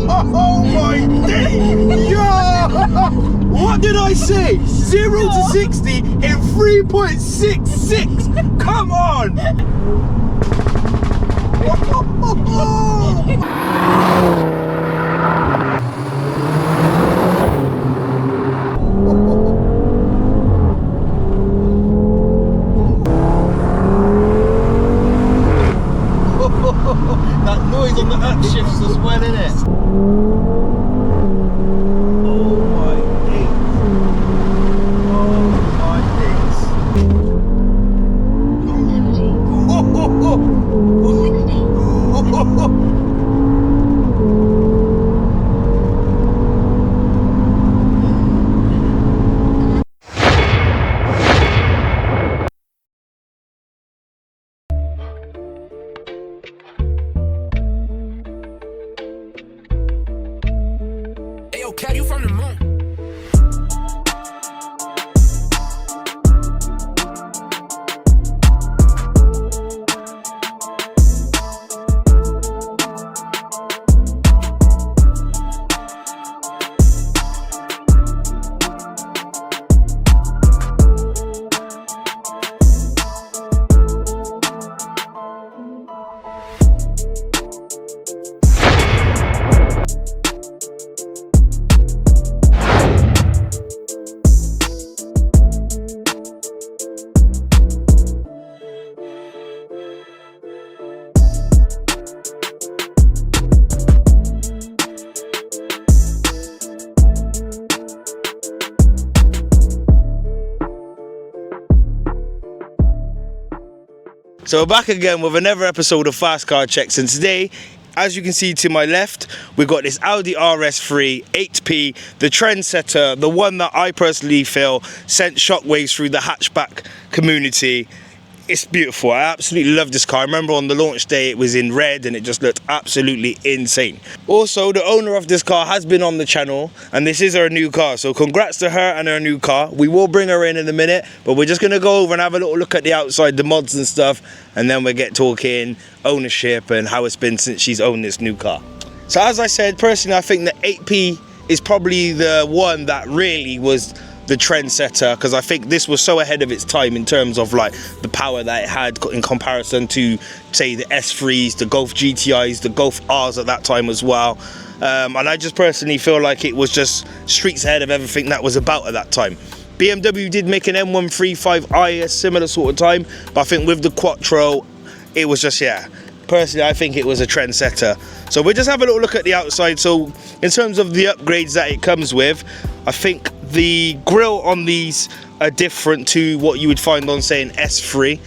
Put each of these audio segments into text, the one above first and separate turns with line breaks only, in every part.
Oh my day! Yo! What did I say? 0 to 60 in 3.66. Come on!
That noise on the upshifts as well, innit?
Oh my days. Oh my days.
Ayo, cat, you from the moon.
So we're back again with another episode of Fast Car Checks, and today, as you can see to my left, we've got this Audi Rs3 8P, the trendsetter, the one that I personally feel sent shockwaves through the hatchback community. It's beautiful. I absolutely love this car. I remember on the launch day it was in red and it just looked absolutely insane. Also, the owner of this car has been on the channel and this is her new car, so congrats to her and her new car. We will bring her in a minute, but we're just going to go over and have a little look at the outside, the mods and stuff, and then we'll get talking ownership and how it's been since she's owned this new car. So as I said, personally I think the 8P is probably the one that really was the trendsetter, because I think this was so ahead of its time in terms of like the power that it had in comparison to say the S3s, the Golf GTIs, the Golf Rs at that time as well, and I just personally feel like it was just streets ahead of everything that was about at that time. BMW did make an M135i a similar sort of time, but I think with the Quattro it was just, yeah, personally I think it was a trendsetter. So we'll just have a little look at the outside. So in terms of the upgrades that it comes with, I think the grille on these are different to what you would find on, say, an S3.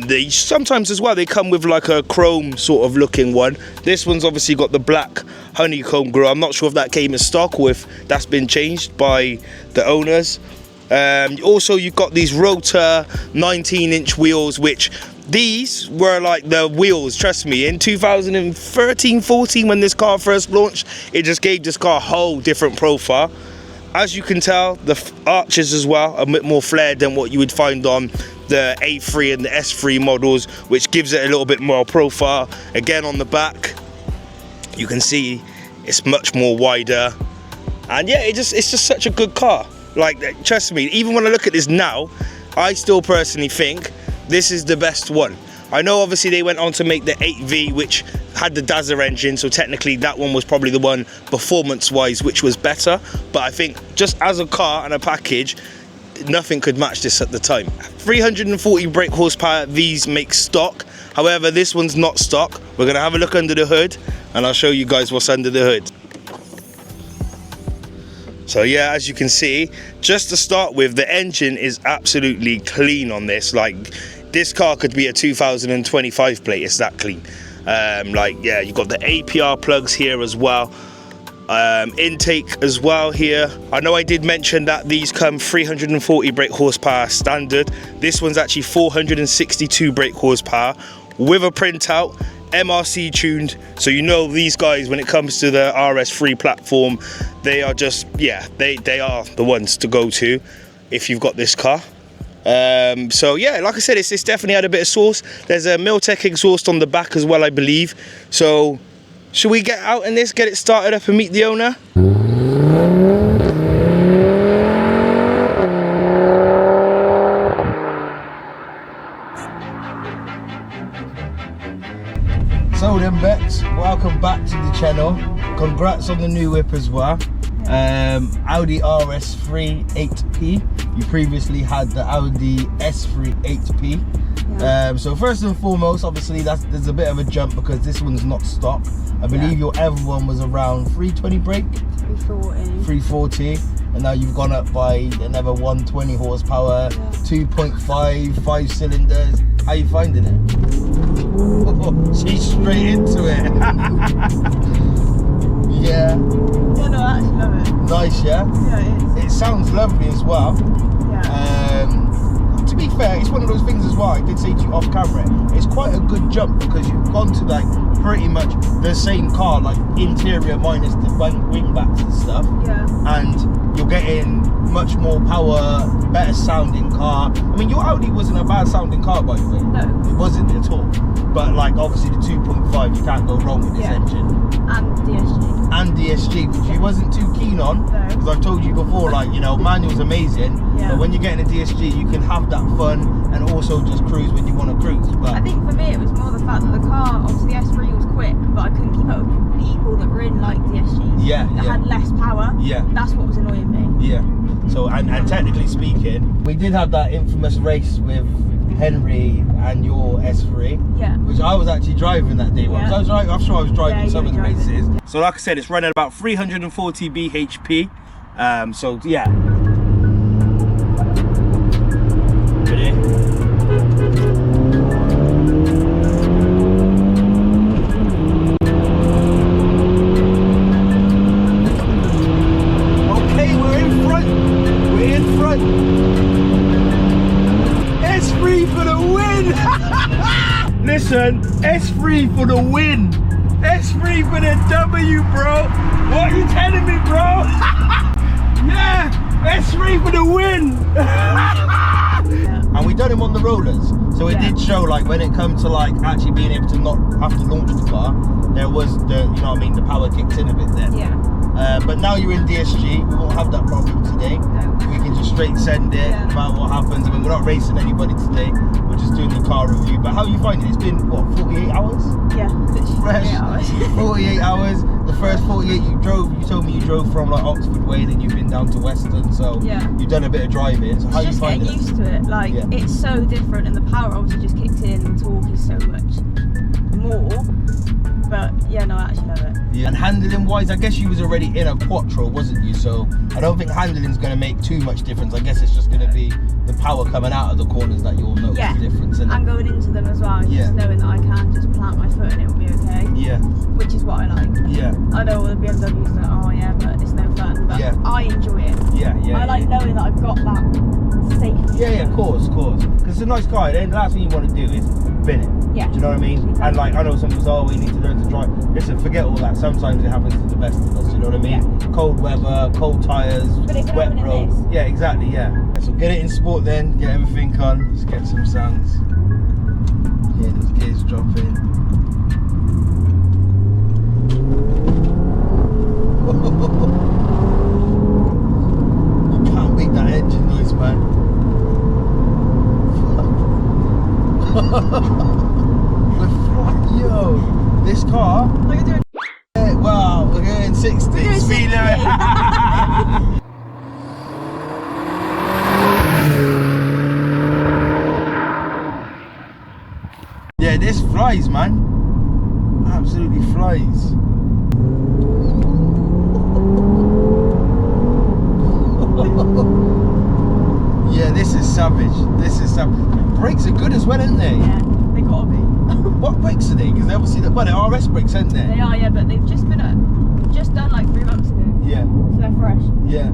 They sometimes as well they come with like a chrome sort of looking one. This one's obviously got the black honeycomb grille. I'm not sure if that came in stock or if that's been changed by the owners. Also you've got these rotor 19-inch wheels, which these were like the wheels, trust me, in 2013-14 when this car first launched, it just gave this car a whole different profile. As you can tell, the arches as well are a bit more flared than what you would find on the A3 and the S3 models, which gives it a little bit more profile. Again, on the back you can see it's much more wider, and yeah, it's just such a good car. Like, trust me, even when I look at this now, I still personally think this is the best one. I know obviously they went on to make the 8V, which had the Dazzler engine, so technically that one was probably the one performance wise which was better, but I think just as a car and a package, nothing could match this at the time. 340 brake horsepower these make stock, however this one's not stock. We're going to have a look under the hood and I'll show you guys what's under the hood. So yeah, as you can see, just to start with, the engine is absolutely clean on this. Like, this car could be a 2025 plate, it's that clean. Like, yeah, you've got the APR plugs here as well. Intake as well here. I know I did mention that these come 340 brake horsepower standard. This one's actually 462 brake horsepower with a printout, MRC tuned, so you know these guys, when it comes to the Rs3 platform, they are just, yeah, they are the ones to go to if you've got this car. So yeah, like I said, it's definitely had a bit of sauce. There's a Miltech exhaust on the back as well, I believe, so Should we get out in this, get it started up and meet the owner? So then Bex, welcome back to the channel. Congrats on the new whip as well. Audi Rs3 8P. You previously had the Audi S3 8P.
Yeah.
So first and foremost, obviously there's a bit of a jump because this one's not stock. I believe your other one was around 320 brake, 340, and now you've gone up by another 120 horsepower, 2.5, 5 cylinders. How you finding it? She's straight into it.
Yeah, no, I actually love it.
Nice, yeah?
Yeah, it is.
It sounds lovely as well.
Yeah.
To be fair, it's one of those things as well, I did say to you off camera, it's quite a good jump because you've gone to like pretty much the same car, like interior minus the wing backs and stuff.
Yeah.
And you're getting much more power, better sounding car. I mean, your Audi wasn't a bad sounding car, by the way.
No.
It wasn't at all. But like obviously the 2.5, you can't go wrong with this engine.
And DSG.
And DSG, which you wasn't too keen on,
No.
because I've told you before, like, you know, manual's amazing,
Yeah.
but when you're getting a DSG, you can have that fun and also just cruise when you want to cruise. But
I think for me it was more the fact that the car, obviously the S3 was quick, but I couldn't keep up with people that were in like DSGs.
Yeah,
that
yeah.
had less power.
Yeah.
That's what was annoying me.
yeah, so and technically speaking, we did have that infamous race with Henry and your S3.
Yeah.
Which I was actually driving that day.
Yeah.
I'm sure I was driving
Yeah, you
some of
were
the
driving.
races. So like I said, it's running about 340 bhp. So yeah. Ready? Okay, we're in front. We're in front. S3 for the win! Listen, S3 for the win! S3 for the W, bro! What are you telling me, bro? Yeah! S3 for the win! And we done him on the rollers. So it did show, like, when it comes to like actually being able to not have to launch the car, there was the, you know what I mean, the power kicked in a bit there.
Yeah.
But now you're in DSG, we won't have that problem today.
No.
We can just straight send it, no matter what happens. I mean, we're not racing anybody today, we're just doing the car review. But how are you finding it? It's been, what, 48 hours?
Yeah, literally
Fresh.
48 hours.
48 hours. The first 48 you told me you drove from like Oxford Way, then you've been down to Western, so
Yeah.
you've done a bit of driving. So how are you
Just getting
finding it?
used to it. Like,
Yeah.
it's so different and the power obviously just kicks in, the torque is so much more. But yeah, no, I actually love it.
Yeah. And handling wise, I guess you was already in a Quattro, wasn't you? So I don't think handling's going to make too much difference. I guess it's just going to be the power coming out of the corners that you'll notice
Yeah.
the difference in
And
it.
going into them as well,
Yeah.
just knowing that I can just plant my foot and it will be okay.
Yeah,
Which is what I like.
yeah,
I know all the BMWs that, oh yeah, but it's no fun. But
Yeah.
I enjoy it.
yeah, yeah.
I like knowing that I've got that safety.
Yeah, of course. Because it's a nice car. The last thing you want to do is bin it.
Yeah.
Do you know what I mean?
Exactly.
And like, I know some people say, oh, we need to learn to drive. Listen, forget all that. Sometimes it happens to the best of us. You know what I mean? Cold weather, cold tires,
But it can
wet
happen in
roads.
this.
Yeah, exactly. Yeah. So get it in sport then. Get everything on. Let's get some sounds. Yeah, those gears dropping. You can't beat that engine noise, man. Yo, this car.
Look at doing.
Wow, we're going 60.
We're doing
Speed
60.
limit. Yeah, this flies, man. Absolutely flies. Yeah, this is savage. This is savage. Brakes are good as well, aren't they?
Yeah, they gotta be.
What brakes are they? Because they obviously, well, they're RS brakes, aren't they?
They are, yeah, but they've just been just done like 3 months ago.
Yeah,
So they're fresh.
yeah.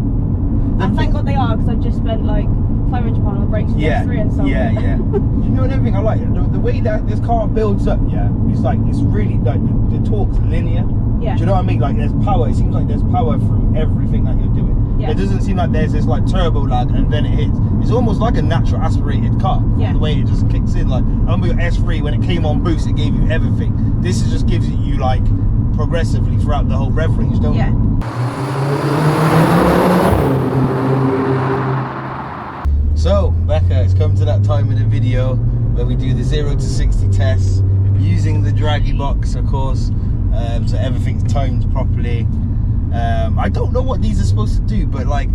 And thank God they are, because I've just spent like £500 on the brakes for
Yeah,
the S3 and stuff.
yeah, yeah. You know another thing I like? The way that this car builds up, yeah, it's like, it's really like, the torque's linear.
Yeah.
Do you know what I mean? Like, there's power. It seems like there's power through everything that you're doing.
Yeah.
It doesn't seem like there's this like turbo lag and then it hits. It's almost like a natural aspirated car.
Yeah.
The way it just kicks in. Like, I remember your S3, when it came on boost, it gave you everything. This is just gives you like progressively throughout the whole rev range, don't
Yeah.
we? So, Becca, it's come to that time in the video where we do the 0 to 60 tests using the draggy box, of course, so everything's timed properly. I don't know what these are supposed to do, but like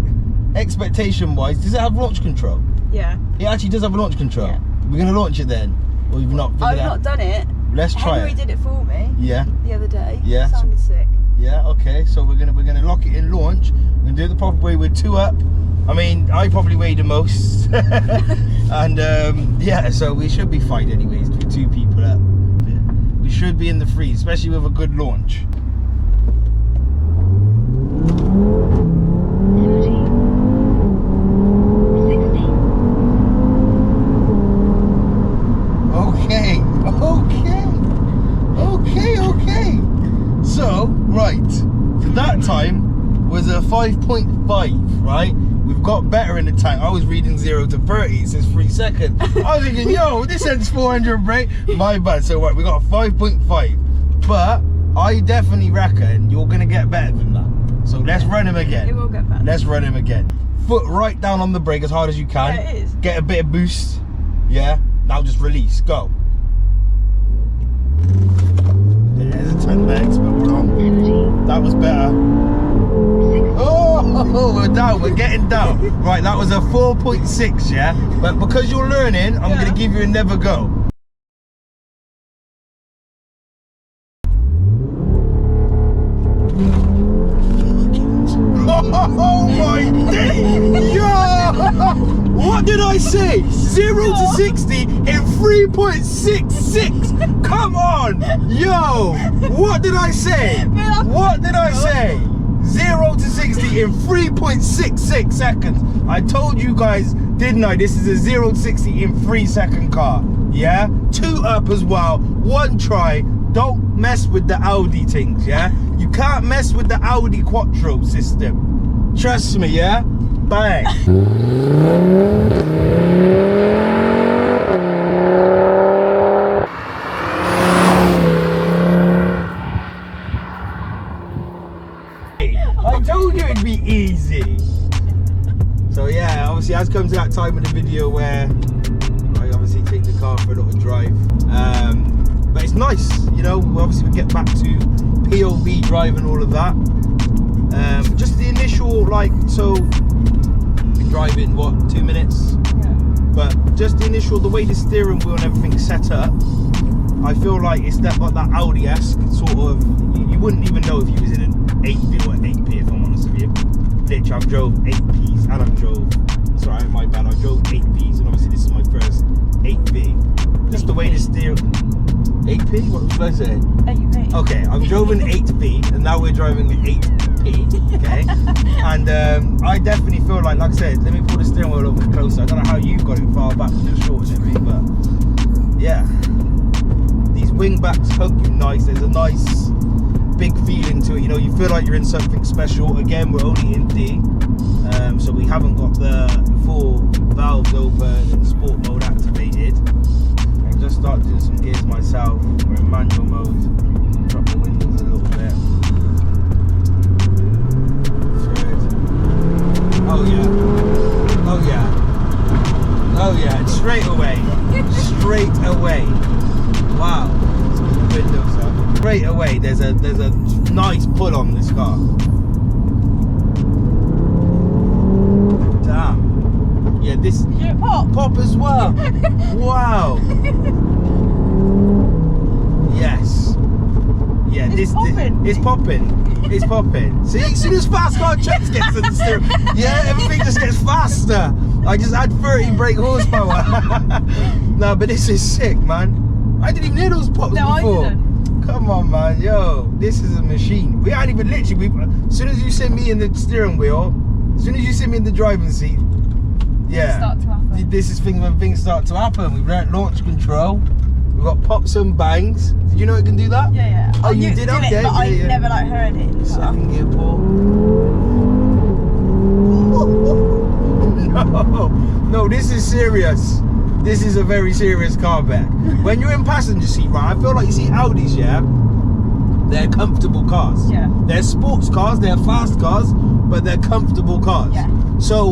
expectation-wise, does it have launch control?
Yeah.
It actually does have a launch control.
Yeah.
We're gonna launch it then, or you've not figured
I've
it out?
not done it.
Let's try
Henry
it.
did it for me.
Yeah.
The other day.
Yeah.
Sounded sick.
Yeah. Okay. So we're gonna lock it in launch. We're gonna do it the proper way with 2 up. I mean, I probably weigh the most, and yeah. So we should be fine anyways with 2 people up. We should be in the freeze, especially with a good launch. Okay. So, right. So that time was a 5.5, right? We've got better in the tank. I was reading 0 to 30, it says 3 seconds. I was thinking, yo, this says 400 brake. My bad. So, right, we got a 5.5. But I definitely reckon you're going to get better than that. So, let's run him again.
It will get better.
Let's run him again. Foot right down on the brake as hard as you can.
Yeah, it is.
Get a bit of boost. Yeah. Now just release. Go. There's a 10 legs, but we're on. That was better. Oh, we're down. We're getting down. Right, that was a 4.6, yeah? But because you're learning, I'm going to give you another go. Oh my day! Yo! What did I say? 0 to 60 in 3.66! Come on! Yo! What did I say? What did I say? 0 to 60 in 3.66 seconds. I told you guys, didn't I? This is a 0 to 60 in 3-second car. Yeah? 2 up as well. 1 try. Don't mess with the Audi things, yeah? You can't mess with the Audi Quattro system. Trust me, yeah? Bang. I told you it'd be easy. So yeah, obviously I've come to that time in the video where I obviously take the car for a little drive. But it's nice, you know, obviously we get back to POV drive and all of that. Just the initial, like, so been driving what, 2 minutes?
Yeah.
But just the initial, the way the steering wheel and everything's set up, I feel like it's that like that Audi-esque sort of. You wouldn't even know if you was in an 8V or an 8P, if I'm honest with you. Literally, I've drove 8Ps and I've drove. Sorry, my bad. I drove 8Ps and obviously this is my first 8V. Just the way the steering. 8P? What was I saying?
8V.
Okay, I've driven 8B and now we're driving an 8P. Okay, and I definitely feel like I said, let me pull the steering wheel a little bit closer. I don't know how you've got it far back, you're shorter than me, but yeah, these wing backs hug you nice. There's a nice big feeling to it. You know, you feel like you're in something special. Again, we're only in D, so we haven't got the full valves open and sport mode activated. I just started doing some gears myself. We're in manual mode. Drop the windows a little bit. Oh yeah. Oh yeah. Oh yeah. Straight away. Straight away. Wow. Let's put the windows up. Straight away. There's a nice pull on this car. Damn. Yeah. This.
Did it pop?
Pop as well. Wow. Yes. Yeah.
It's popping.
It's popping. It's popping. See, as soon as fast car checks gets to the steering, yeah, everything just gets faster. I just had 30 brake horsepower. No, but this is sick, man. I didn't even hear those pops before.
I didn't.
Come on, man. Yo, this is a machine. We aren't even literally. As soon as you send me in the steering wheel, as soon as you send me in the driving seat, yeah,
Start to happen.
this is when things start to happen. We've learnt launch control. We've got pops and bangs. Did you know it can do that?
Yeah, yeah.
Oh,
I
you
knew
did?
it,
Okay,
but I
yeah.
never like heard it in the car.
Second gear pull. No, this is serious. This is a very serious car back. When you're in passenger seat, right, I feel like you see Audis, yeah? they're comfortable cars.
Yeah.
They're sports cars, they're fast cars, but they're comfortable cars.
Yeah.
So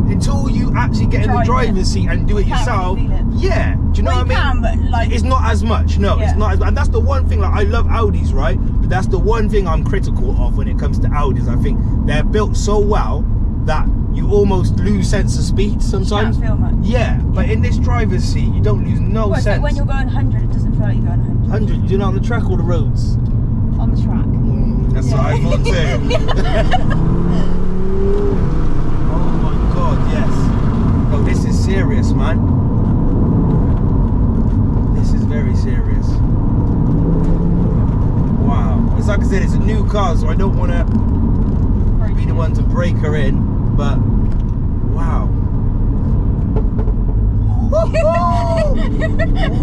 until you actually get in the driver's seat and do it
can't
yourself,
really feel it.
yeah. Do you know what I mean?
Can, but like
it's not as much. No,
Yeah.
it's not. And that's the one thing. Like I love Audis, right? But that's the one thing I'm critical of when it comes to Audis. I think they're built so well that you almost lose sense of speed sometimes.
You can't feel much.
Yeah, but in this driver's seat, you don't lose no
Well, it's
sense.
like when you're going 100, it doesn't feel like you're going 100.
100, you know, on the track or the roads?
On the track.
That's what I thought too. Oh my God, yes. Oh, this is serious, man. This is very serious. Wow. It's like I said, it's a new car, so I don't want to be the one to break her in, but wow.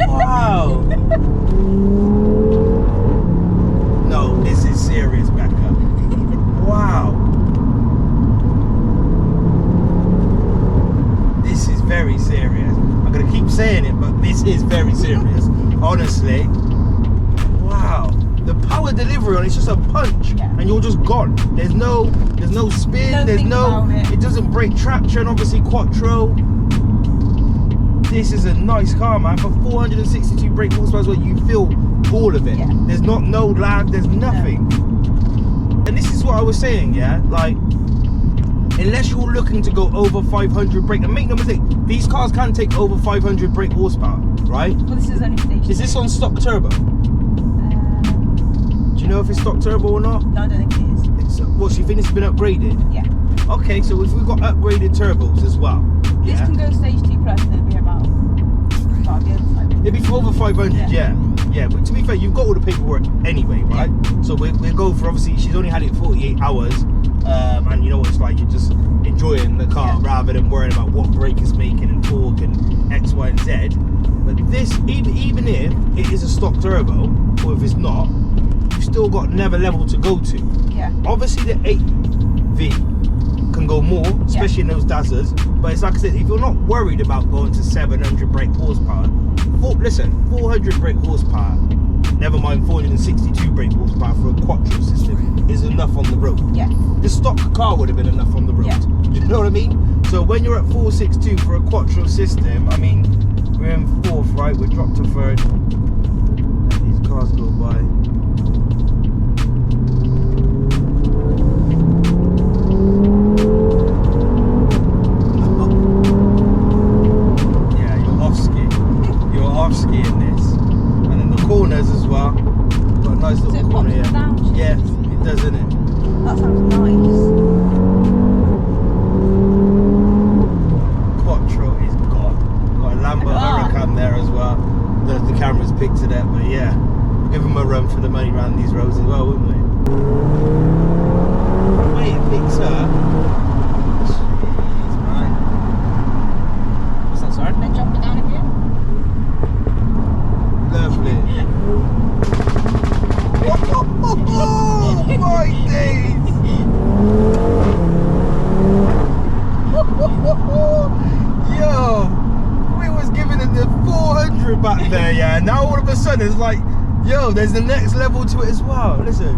Wow. No, this is serious, Becca. Wow. This is very serious. I'm gonna keep saying it, but this is very serious. Honestly. Wow. The power delivery on it's just a punch, and you're just gone. There's no spin.
Don't
there's
think
no.
about
It doesn't break traction. Obviously, quattro. This is a nice car, man. For 462 brake horsepower, where you feel all of it.
Yeah.
There's no lag. There's nothing. And this is what I was saying, yeah. Like, unless you're looking to go over 500 brake, and make no mistake, these cars can take over 500 brake horsepower, right?
Well, this is only stage.
Is this on stock turbo? Do you know if it's stock turbo or not?
No, I don't think it is.
What, so you think it's been upgraded?
Yeah.
Okay, so if we've got upgraded turbos as well,
This
yeah,
can go stage 2 plus, and it'll be about. Well, it'll be over 500.
it'd be for over 500, yeah. But to be fair, you've got all the paperwork anyway, right? So we'll go for, obviously, she's only had it 48 hours, and you know what it's like, you're just enjoying the car rather than worrying about what brake is making and torque and X, Y, and Z. But this, even if it is a stock turbo, or if it's not, you've still got another level to go to.
Yeah.
Obviously the 8V can go more, especially in those Dazzlers, but it's like I said, if you're not worried about going to 700 brake horsepower, 400 brake horsepower, never mind 462 brake horsepower for a quattro system, is enough on the road.
Yeah.
The stock car would have been enough on the road.
Yeah.
Do you know what I mean? So when you're at 462 for a quattro system, I mean, we're in 4th, right? We're dropped to 3rd. Let these cars go by. Ski in this, and then the corners as well. Got a nice little corner here. Yeah, it does, isn't it?
That sounds nice.
Quattro is gone. Got a Lambo Huracan there as well. The camera's picked it up, but yeah, we'll give them a run for the money around these roads as well, wouldn't we? The way it picks up. Jeez, man. What's that, sorry?
Then drop it down again.
Lovely. Oh my days! Yo, we was giving it the 400 back there, yeah. Now all of a sudden it's like, yo, there's the next level to it as well. Listen.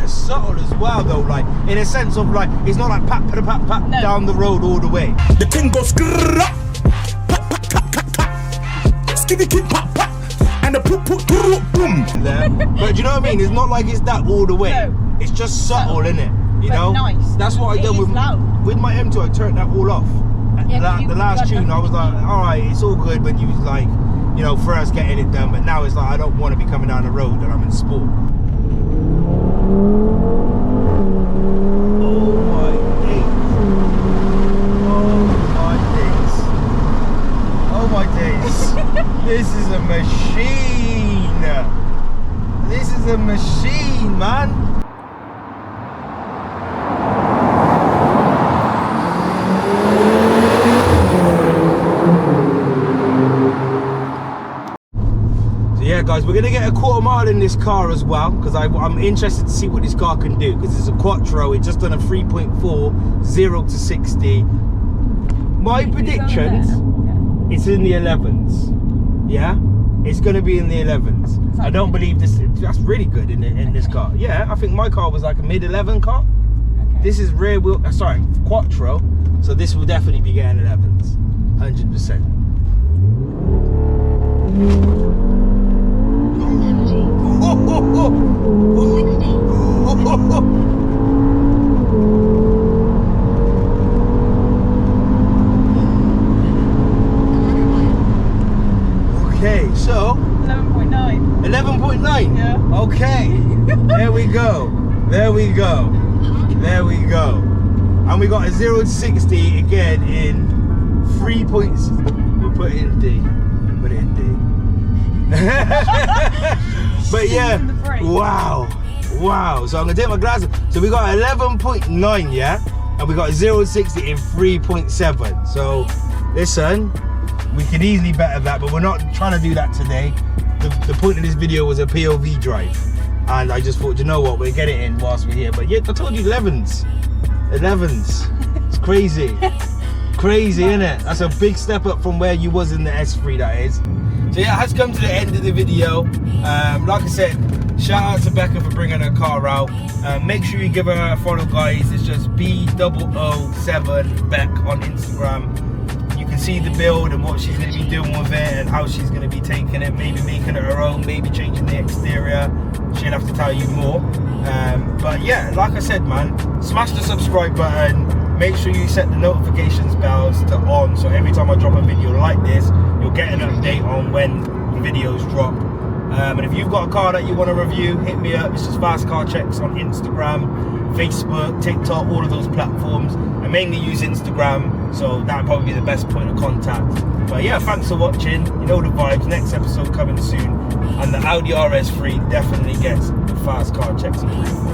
Subtle as well though, like in a sense of like it's not like pat down the road all the way.
The thing goes skrrrrap, pat pat pat pat pat, skitty kid pat pat, and the poop poop boom.
There. But do you know what I mean? It's not like it's that all the way.
No.
It's just subtle, innit? You
But
know?
nice.
That's what I did with my M2. I turned that all off.
Yeah,
The last tune, I was like, all right, it's all good when you was like, you know, first getting it done. But now it's like I don't want to be coming down the road and I'm in sport. This is a machine. This is a machine, man. So yeah, guys, we're gonna get a quarter mile in this car as well because I'm interested to see what this car can do because it's a quattro. It's just done a 3.4 0 to 60. My predictions, it's in the 11s. Yeah, it's gonna be in the 11s. I don't believe this. That's really good in this car. Yeah, I think my car was like a mid-11 car. This is rear wheel. Sorry, Quattro. So this will definitely be getting 11s, 100%. Okay, so
11.9.
11.9.
Yeah.
Okay. There we go. There we go. There we go. And we got a 0 to 60 again in 3 points. We'll put it in D. Put it in D. But yeah. Wow. Wow. So I'm gonna take my glasses. So we got 11.9, yeah? And we got a 0 to 60 in 3.7. So listen, we could easily better that, but we're not trying to do that today. The point of this video was a POV drive. And I just thought, you know what, we'll get it in whilst we're here. But yeah, I told you 11s. 11s. It's crazy. Crazy, isn't it? That's a big step up from where you was in the S3, that is. So yeah, it has come to the end of the video. Like I said, shout out to Becca for bringing her car out. Make sure you give her a follow, guys. It's just B007Beck on Instagram. You can see the build and what she's going to be doing with it and how she's going to be taking it, maybe making it her own, maybe changing the exterior. She'll have to tell you more. But yeah, like I said, man, smash the subscribe button. Make sure you set the notifications bells to on, so every time I drop a video like this, you'll get an update on when the videos drop. And if you've got a car that you want to review, hit me up. It's just Fast Car Checks on Instagram, Facebook, TikTok, all of those platforms. I mainly use Instagram, so that'd probably be the best point of contact. But yeah, thanks for watching. You know the vibes. Next episode coming soon, and the Audi Rs3 definitely gets the Fast Car Checks improvement.